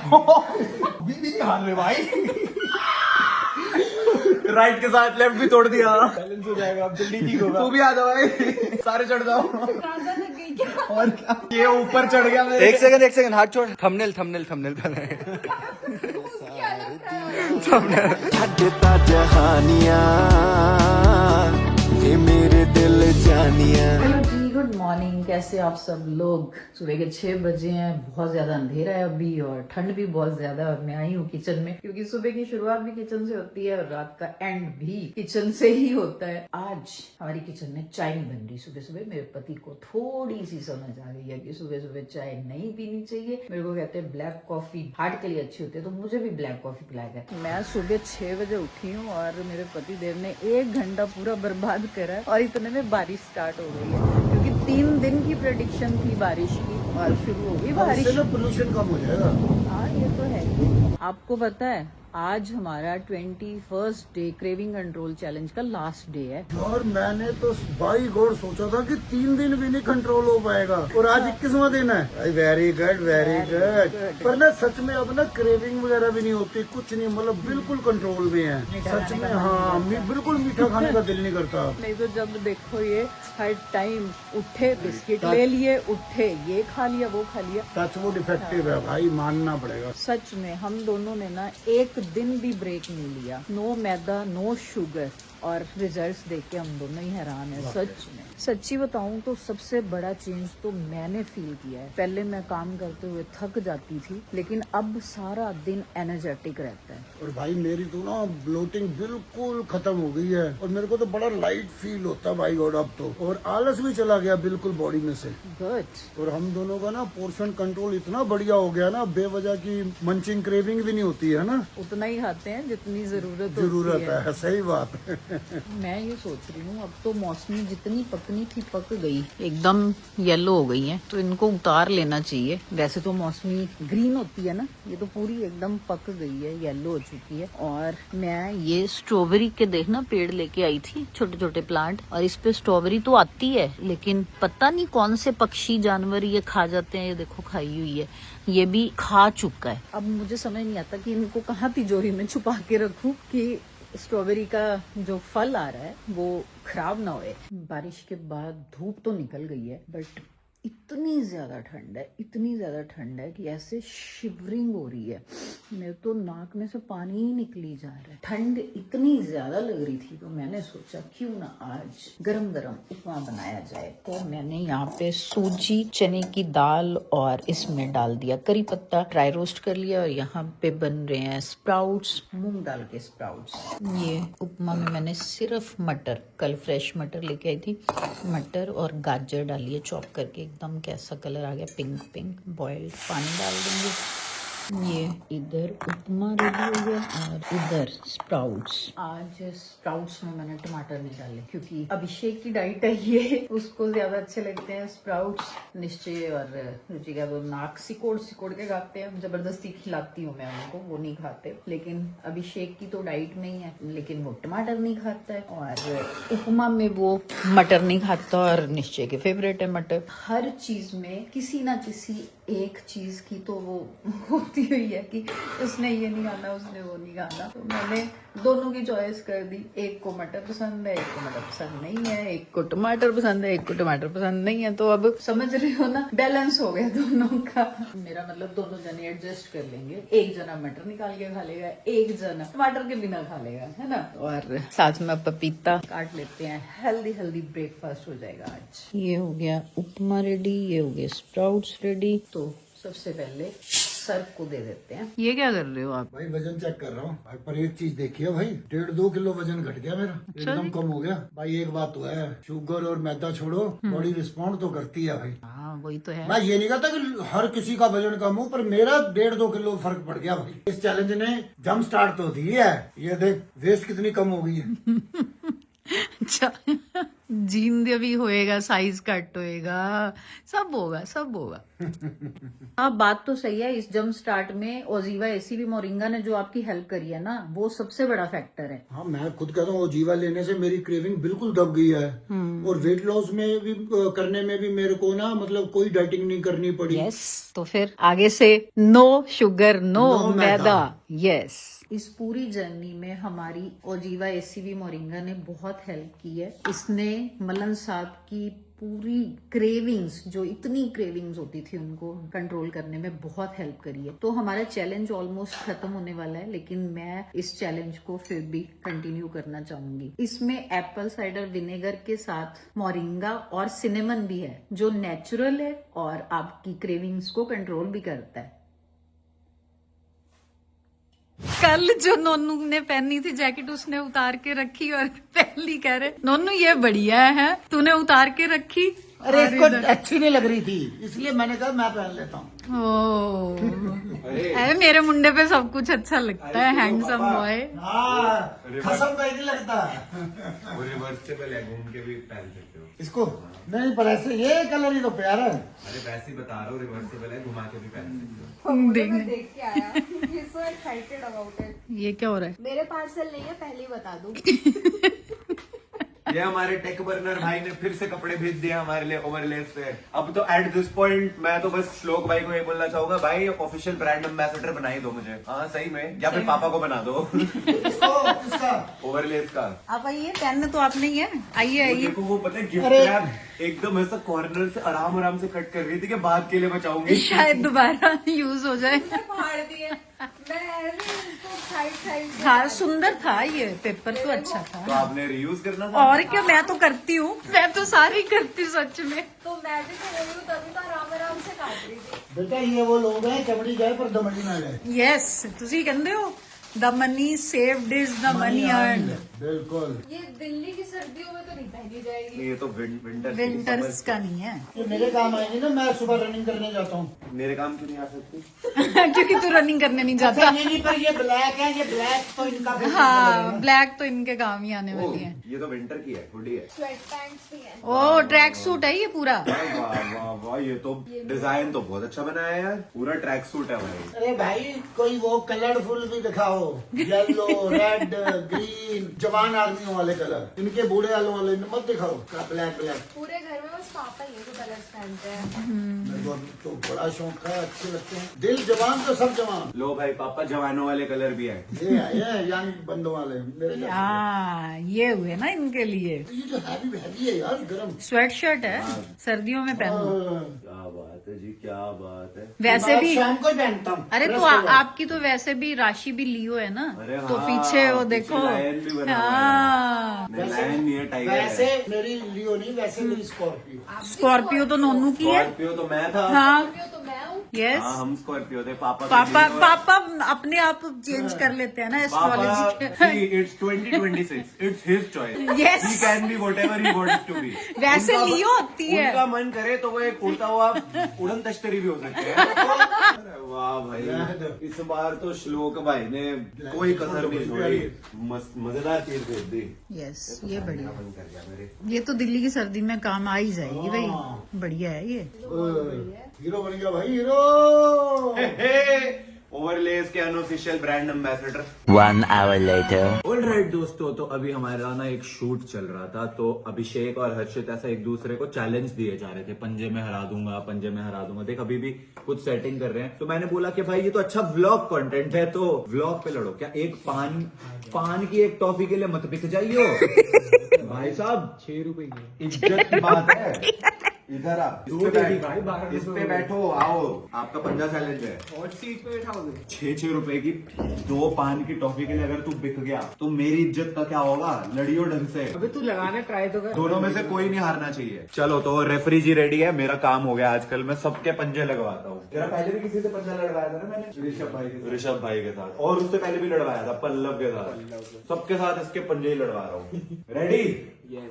भी नहीं हार रहे भाई। राइट के साथ लेफ्ट भी तोड़ दिया, बैलेंस हो जाएगा अब, जल्दी ठीक होगा। तू भी आ जाओ भाई, सारे चढ़ जाओ। और क्या, ये ऊपर चढ़ गया मेरे। एक सेकंड हाथ छोड़। थंबनेल पहले छड्डता जहानिया ये मेरे दिल जानिया। हेलो जी, गुड मॉर्निंग। कैसे आप सब लोग? सुबह के 6 बजे हैं, बहुत ज्यादा अंधेरा है अभी और ठंड भी बहुत ज्यादा है। और मैं आई हूँ किचन में, क्योंकि सुबह की शुरुआत भी किचन से होती है और रात का एंड भी किचन से ही होता है। आज हमारी किचन में चाय नहीं बन रही सुबह सुबह। मेरे पति को थोड़ी सी समझ आ गई है कि सुबह सुबह चाय नहीं पीनी चाहिए। मेरे को कहते हैं ब्लैक कॉफी हार्ट के लिए अच्छी होती है, तो मुझे भी ब्लैक कॉफी पिलाया गया। मैं सुबह 6 बजे उठी हूँ और मेरे पति देव ने 1 घंटा पूरा बर्बाद करा है और इतने में बारिश स्टार्ट हो गई है, क्योंकि 3 दिन की प्रेडिक्शन थी बारिश की और शुरू हो गई बारिश। पोल्यूशन कम हो जाएगा। हाँ, ये तो है। आपको पता है आज हमारा 21st day craving control challenge का लास्ट डे है। और मैंने तो बाई गॉड सोचा था कि 3 दिन भी नहीं कंट्रोल हो पाएगा, और आज 21वां दिन है। Very good very good. पर ना सच में अब ना क्रेविंग वगैरह भी नहीं होती, कुछ नहीं, मतलब बिल्कुल कंट्रोल में है सच में। हाँ, बिल्कुल मीठा खाने का दिल नहीं करता। नहीं तो जब देखो ये हर टाइम उठे बिस्किट ले लिए, उठे ये खा लिया वो खा लिया। टचवुड इफेक्टिव है भाई, मानना पड़ेगा। सच में हम दोनों ने ना एक दिन भी ब्रेक नहीं लिया। नो मैदा, नो शुगर, और रिजल्ट्स देख के हम दोनों ही हैरान है। सच में सच्ची बताऊं तो सबसे बड़ा चेंज तो मैंने फील किया है। पहले मैं काम करते हुए थक जाती थी, लेकिन अब सारा दिन एनर्जेटिक रहता है। और भाई मेरी तो ना ब्लोटिंग बिल्कुल खत्म हो गई है, और मेरे को तो बड़ा लाइट फील होता है भाई गॉड अब तो, और आलस भी चला गया बिल्कुल बॉडी में से। गुड। और हम दोनों का ना पोर्शन कंट्रोल इतना बढ़िया हो गया ना, बेवजह की मंचिंग क्रेविंग भी नहीं होती है ना। उतना ही खाते हैं जितनी जरूरत है। सही बात है। मैं ये सोच रही हूँ अब तो मौसमी जितनी पकनी थी पक गई, एकदम येलो हो गई है, तो इनको उतार लेना चाहिए। वैसे तो मौसमी ग्रीन होती है ना, ये तो पूरी एकदम पक गई है, येलो हो चुकी है। और मैं ये स्ट्रॉबेरी के देखना पेड़ लेके आई थी, छोटे छोटे प्लांट, और इस पे स्ट्रॉबेरी तो आती है, लेकिन पता नहीं कौन से पक्षी जानवर ये खा जाते हैं। ये देखो खाई हुई है, ये भी खा चुका है। अब मुझे समझ नहीं आता कि इनको कहाँ तिजोरी में छुपा के रखूं कि स्ट्रॉबेरी का जो फल आ रहा है वो खराब ना होए। बारिश के बाद धूप तो निकल गई है, बट इतनी ज्यादा ठंड है कि ऐसे शिवरिंग हो रही है। मेरे तो नाक में से पानी ही निकली जा रहा है। ठंड इतनी ज्यादा लग रही थी, तो मैंने सोचा क्यों ना आज गरम गरम उपमा बनाया जाए। तो मैंने यहाँ पे सूजी, चने की दाल और इसमें डाल दिया करी पत्ता, ड्राई रोस्ट कर लिया। और यहाँ पे बन रहे हैं स्प्राउट्स, मूंग दाल के स्प्राउट्स। ये उपमा में मैंने सिर्फ मटर, कल फ्रेश मटर लेके आई थी, मटर और गाजर डाली है चॉप करके। एकदम कैसा कलर आ गया, पिंक पिंक। बॉइल्ड पानी डाल देंगे। ये इधर उपमा रेडी हो गया और इधर स्प्राउट्स। आज स्प्राउट्स में मैंने टमाटर नहीं डाले, क्योंकि अभिषेक की डाइट है ये, उसको ज्यादा अच्छे लगते हैं स्प्राउट्स। निश्चय और रुचिका वो नाक सिकोड़ के खाते हैं, जबरदस्ती खिलाती हूँ मैं उनको, वो नहीं खाते। लेकिन अभिषेक की तो डाइट में ही है, लेकिन वो टमाटर नहीं खाता है, और उपमा में वो मटर नहीं खाता, और निश्चय के फेवरेट है मटर। हर चीज में किसी ना किसी एक चीज की तो वो होती हुई है कि उसने ये नहीं खाना, उसने वो नहीं खाना। तो मैंने दोनों की चॉइस कर दी। एक को मटर पसंद है, एक को मटर पसंद नहीं है, एक को टमाटर पसंद है, एक को टमाटर पसंद नहीं है। तो अब समझ रहे हो ना, बैलेंस हो गया दोनों का। मेरा मतलब दोनों जने एडजस्ट कर लेंगे। एक जना मटर निकाल के खा लेगा, एक जना टमाटर के बिना खा लेगा, है ना। और साथ में पपीता काट लेते हैं। हेल्दी ब्रेकफास्ट हो जाएगा आज। ये हो गया उपमा रेडी, ये हो गया स्प्राउट्स रेडी। तो सबसे पहले सर को दे देते हैं। ये क्या कर रहे हो आप? भाई वजन चेक कर रहा हूँ। पर एक चीज देखिए भाई, 1.5-2 किलो वजन घट गया मेरा, एकदम कम हो गया भाई। एक बात तो है, शुगर और मैदा छोड़ो, बॉडी रिस्पॉन्ड तो करती है भाई। हाँ, वही तो है। मैं ये नहीं कहता कि हर किसी का वजन कम हो, पर मेरा 1.5-2 किलो फर्क पड़ गया भाई। इस चैलेंज ने जम स्टार्ट तो दी है। ये देख वेस्ट कितनी कम हो गई है। अच्छा जींद भी होएगा, साइज कट होएगा, सब होगा, सब होगा। हाँ, बात तो सही है। इस जम स्टार्ट में ओजीवा एसीवी मोरिंगा ने जो आपकी हेल्प करी है ना, वो सबसे बड़ा फैक्टर है। हाँ, मैं खुद कहता हूँ जीवा लेने से मेरी क्रेविंग बिल्कुल दब गई है। और वेट लॉस में भी करने में भी मेरे को ना मतलब कोई डाइटिंग नहीं करनी पड़ी। यस, तो फिर आगे से नो शुगर, नो No मैदा। मैदा। यस, इस पूरी जर्नी में हमारी ओजीवा एसीवी मोरिंगा ने बहुत हेल्प की है। इसने मलन साहब की पूरी क्रेविंग्स, जो इतनी क्रेविंग्स होती थी, उनको कंट्रोल करने में बहुत हेल्प करी है। तो हमारा चैलेंज ऑलमोस्ट खत्म होने वाला है, लेकिन मैं इस चैलेंज को फिर भी कंटिन्यू करना चाहूंगी। इसमें एप्पल साइडर विनेगर के साथ मोरिंगा और सिनेमन भी है, जो नेचुरल है और आपकी क्रेविंग्स को कंट्रोल भी करता है। कल जो नोनू ने पहनी थी जैकेट, उसने उतार के रखी और पहली कह रहे नोनू ये बढ़िया है, तूने उतार के रखी। अरे इसको अच्छी नहीं लग रही थी, इसलिए मैंने कहा मैं पहन लेता हूँ। अरे मेरे मुंडे पे सब कुछ अच्छा लगता है, हैंडसम बॉय। खसम का ही नहीं लगता। वो रिवर्सेबल है, घूम के भी पहन सकते हो इसको नहीं, पर ऐसे ये कलर ही तो प्यारा है। अरे वैसे ही बता रहा हूँ, रिवर्सेबल है, घुमा के भी पहन सकते हो। देखने देख के आया, he is so excited about it. ये क्या हो रहा है? मेरे पार्सल नहीं है, पहले ही बता दूं। ये हमारे टेक बर्नर भाई ने फिर से कपड़े भेज दिए हमारे लिए ओवरलेस से। अब तो एट दिस पॉइंट मैं तो बस श्लोक भाई को ये बोलना चाहूंगा, भाई ऑफिशियल ब्रांड एम्बेसडर बना ही दो मुझे। हाँ सही में, या फिर पापा को बना दो। इसका ओवरलेस का। आप आइए, पहनने तो आपने ही है। आइए आइए। देखो वो पता है गिफ्ट रैप एकदम ऐसा कॉर्नर से आराम आराम से कट कर रही थी कि बाद के लिए बचाऊंगी। शायद दोबारा यूज हो जाए। फाड़ दिए, मैं ऐसे इसको साइड हाँ, सुंदर था ये पेपर, तो अच्छा तो था। आपने रीयूज करना था। और क्या, मैं तो करती हूँ, मैं तो सारी करती हूँ सच में। तो मैं भी तो रही हूँ, तभी तो आराम आराम से काट रही थी। बेटा ये वो लोग हैं चमड़ी जाए पर दमड़ी ना जाए। यस, तुसी कहते हो the money saved is the money earned. बिल्कुल। ये दिल्ली की सर्दियों में तो नहीं पहनी जाएगी। ये तो विंटर विंटर्स का नहीं है। ये मेरे काम आएंगे ना, मैं सुबह रनिंग करने जाता हूँ। मेरे काम क्यों नहीं आ सकती? क्योंकि तू रनिंग करने नहीं जाता। नहीं, पर ये ब्लैक है, ये ब्लैक तो इनका फिर हाँ, ब्लैक तो इनके काम ही आने वाली है। ये तो विंटर की है, हुडी है। स्वेट पैंट्स भी है। ओ, ट्रैक सूट है ये पूरा। वाह वाह वाह, ये तो डिजाइन तो बहुत अच्छा बनाया है यार, पूरा ट्रैक सूट है भाई। अरे भाई कोई वो कलरफुल भी दिखाओ, येलो, रेड, ग्रीन, जवान आर्मियों वाले कलर। इनके बूढ़े वाले मत दिखाओ ब्लैक ब्लैक। पूरे घर में बस पापा ही है जो कलर्स पहनते हैं। मेरे को तो बड़ा शौक है, अच्छे लगते हैं। दिल जवान तो सब जवान। लो भाई, पापा जवानों वाले कलर भी है। ये यंग बंदों वाले मेरे जैसे। हाँ, ये हुए ना इनके लिए। ये जो हैवी है यार, गरम। स्वेट शर्ट है, सर्दियों में पहनो। क्या बात है जी, क्या बात है। वैसे भी शाम को पहनता हूँ। अरे तो आपकी तो वैसे भी राशि भी लियो है ना, अरे तो हाँ, पीछे वो देखो। पीछे लायन भी बना हुआ है। हाँ, नहीं, लायन नहीं है, टाइगर है। वैसे मेरी लियो नहीं, वैसे मेरी स्कॉर्पियो। स्कॉर्पियो तो नोनू की है। स्कॉर्पियो तो मैं था। हाँ, तो मैं हूँ। यस। हाँ, हम स्कॉर्पियो थे। पापा पापा अपने आप चेंज कर लेते हैं ना एस्ट्रोलॉजी के। It's 2026, it's his choice. Yes. He can be whatever he wants to be. वैसे लियो होती है। उनका मन करे तो वो एक उड़ता हुआ उड़न तश्तरी भी हो सकते हैं। अरे वाह भाई, इस बार तो श्लोक भाई ने कोई कसर नहीं छोड़ी, मजेदार चीज भेज दी। यस, ये बढ़िया। मन कर गया मेरे। ये तो दिल्ली की सर्दी में काम आ ही जाएगी भाई, बढ़िया है ये। हीरो बन गया भाई, हीरो। ओवरलेस के unofficial brand ambassador. 1 hour later. Alright दोस्तों, तो अभी हमारा ना एक शूट चल रहा था, तो अभिषेक और हर्षित ऐसा एक दूसरे को चैलेंज दिए जा रहे थे, पंजे में हरा दूंगा, पंजे में हरा दूंगा। देख अभी भी कुछ सेटिंग कर रहे हैं, तो मैंने बोला कि भाई ये तो अच्छा व्लॉग कंटेंट है, तो व्लॉग पे लड़ो। क्या एक पान की एक टॉफी के लिए मत बिक जाइयो। भाई साहब 6 रुपए की इज्जत की बात है। इधर आप इस पे बैठो, आओ, आपका पंजा चैलेंज है। और सीट पे बैठाओगे। 6 रुपए की 2 पान की टॉफी के लिए अगर तू बिक गया तो मेरी इज्जत का क्या होगा? लड़ियो ढंग से। अबे तू लगाना ट्राई तो कर। दोनों में से कोई नहीं हारना चाहिए। चलो तो रेफरी जी रेडी है, मेरा काम हो गया। आजकल मैं सबके पंजे लगवाता हूँ। तेरा पहले भी किसी से पंजा लड़वाया था ना मैंने, ऋषभ भाई के साथ, और उससे पहले भी लड़वाया था पल्लव के साथ। सबके साथ इसके पंजे ही लड़वा रहा हूँ। रेडी?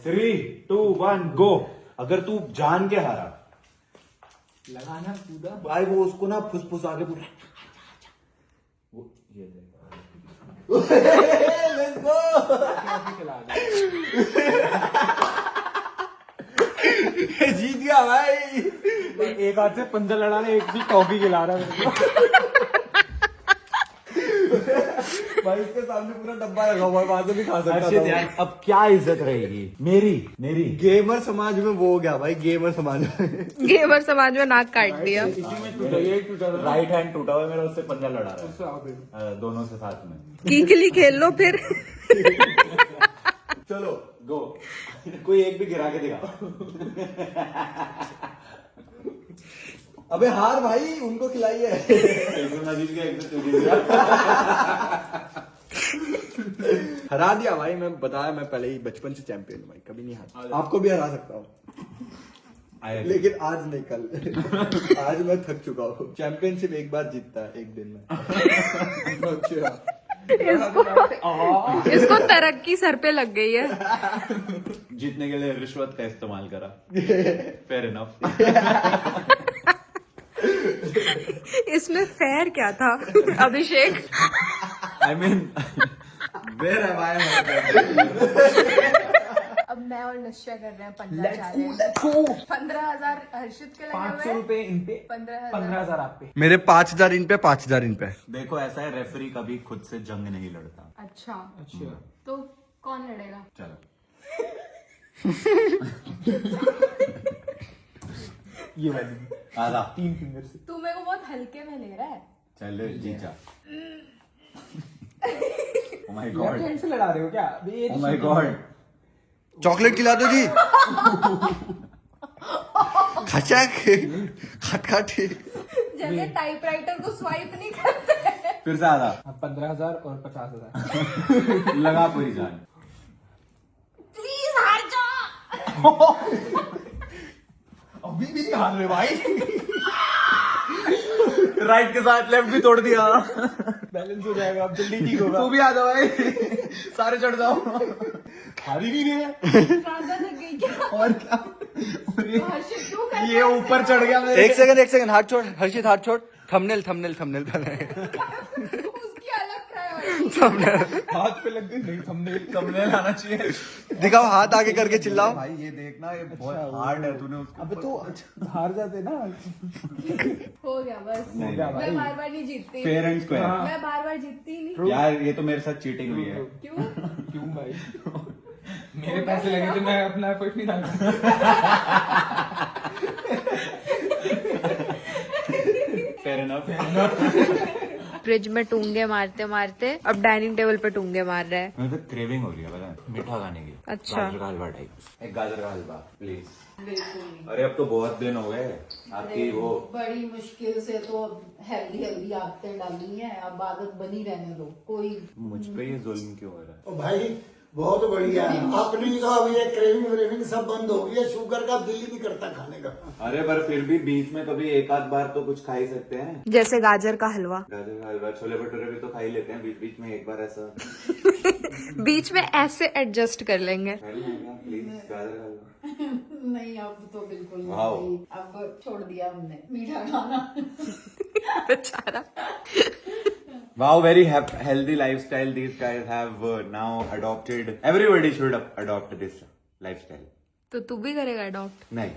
3, 2, 1 गो। अगर तू जान के हारा, लगाना कूदा। भाई वो उसको ना फुसफुस आगे पूरा वो ये खिला दे। जीत गया भाई। एक हाथ से पंजा लड़ा रहा है, एक से टॉफी खिला रहा है मेरे को। भाई इसके सामने पूरा डब्बा रखा हुआ है, वहां से भी खा सकता हर्षित था। यार, अब क्या इज्जत रहेगी मेरी गेमर समाज में वो हो गया भाई, गेमर समाज में। गेमर समाज में नाक काट दिया। राइट हैंड टूटा हुआ है मेरा, उससे पंजा लड़ा रहा है दोनों से साथ में। कीकली खेल लो फिर। चलो गो, कोई एक भी गिरा के दिखा। अबे हार भाई, उनको खिलाइए। एक तो मैं जीत गया, एक तो तू जीत गया। हरा दिया भाई, मैं बताया, मैं पहले ही बचपन से चैंपियन हूँ भाई, कभी नहीं हारा। आपको भी हरा सकता हूँ, लेकिन आज नहीं, कल। आज मैं थक चुका हूँ। चैंपियनशिप एक बार जीतता है एक दिन में। अच्छा, इसको तरक्की सर पे लग गई है। जीतने के लिए रिश्वत का इस्तेमाल करा। Fair enough. इसमें फेयर क्या था Abhishek? I mean where have I. अब मैं और निश्चय कर रहे हैं पंजा चैलेंज। 15,000 हर्षित के लगे 500 रुपए इन पे, 15,000 15,000 आप पे। मेरे 5,000 इन पे, 5,000 इन पे। देखो ऐसा है, रेफरी कभी खुद से जंग नहीं लड़ता। अच्छा, तो कौन लड़ेगा? चलो ये वाली आधा 3 फिंगर से। तू मेरे को बहुत हल्के में ले रहा है। चल जीजा। Oh my left God, hand से लड़ा रहे हो क्या? अबे ये ओ माय गॉड। चॉकलेट खिला दो जी। खचक, खट खट। जैसे टाइपराइटर को स्वाइप नहीं करते। फिर से आधा 15,000 और 50,000। लगा पूरी जान। प्लीज हार जा। अभी भी नहीं हार रहे भाई। राइट के साथ लेफ्ट भी तोड़ दिया। बैलेंस हो जाएगा, अब जल्दी ठीक होगा। तू भी आ जाओ भाई, सारे चढ़ जाओ। हार ही नहीं रहे। ज्यादा लग गई क्या? और क्या, तो हर्षित क्यों कर ये ऊपर चढ़ गया मेरे। एक सेकंड, हाथ छोड़ हर्षित, हाथ छोड़। थंबनेल उसकी अलग प्रायोरिटी। हाथ पे लग गई नहीं, thumbnail आना चाहिए। दिखाओ, हाथ आगे करके चिल्लाओ। भाई ये देखना, ये बहुत हार्ड है, तूने उसको। अबे तो हार जाते ना। हो गया बस। नहीं, मैं बार बार नहीं जीतती। Fair and square. मैं बार बार जीतती ही नहीं। यार ये तो मेरे साथ चीटिंग हुई है। क्यों? क्यों भाई? मेरे पैसे लगे थे, मैं अपना एफर्ट नहीं डालता। Fair enough. फ्रिज में टूंगे मारते मारते अब डाइनिंग टेबल पे टूंगे मार रहा है। मुझे तो क्रेविंग हो रही है, पता है, मीठा खाने की। अच्छा। गाजर का हलवा टाइप, एक गाजर का हलवा प्लीज। अरे अब तो बहुत दिन हो गए आपकी वो। बड़ी मुश्किल से तो हेल्दी हेल्दी आदतें डाली हैं, अब आदत बनी रहने दो। कोई मुझ पे ये जुल्म क्यों हो रहा है? ओ भाई बहुत बढ़िया, आपने कहा अभी ये क्रेविंग व्रेविंग सब बंद हो गई है, शुगर का दिल ही नहीं करता खाने का। अरे पर फिर भी बीच में कभी एक आध बार तो कुछ खा ही सकते हैं। जैसे गाजर का हलवा। गाजर का हलवा, छोले भटूरे भी तो खा ही लेते हैं बीच बीच में, एक बार ऐसा बीच में ऐसे एडजस्ट कर लेंगे। प्लीज गाजर का हलवा। नहीं, अब तो बिल्कुल वाओ। नहीं। अब छोड़ दिया हमने मीठा खाना। बेचारा। Wow, very healthy lifestyle these guys have now adopted. Everybody should adopt this lifestyle. तो तू भी करेगा अडॉप्ट? नहीं,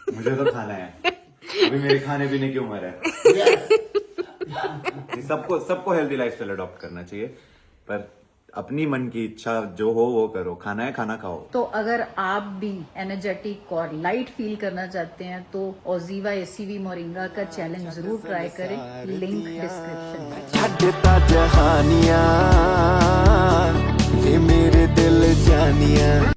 मुझे तो खाना है। अभी मेरे खाने पीने की उम्र है। सबको हेल्दी लाइफस्टाइल अडॉप्ट करना चाहिए, पर अपनी मन की इच्छा जो हो वो करो। खाना है, खाना खाओ। तो अगर आप भी एनर्जेटिक और लाइट फील करना चाहते हैं तो ओजीवा एसीवी मोरिंगा का चैलेंज जरूर ट्राई करें, लिंक डिस्क्रिप्शन में। छड्डता जहानियां वे मेरे दिल जानियां।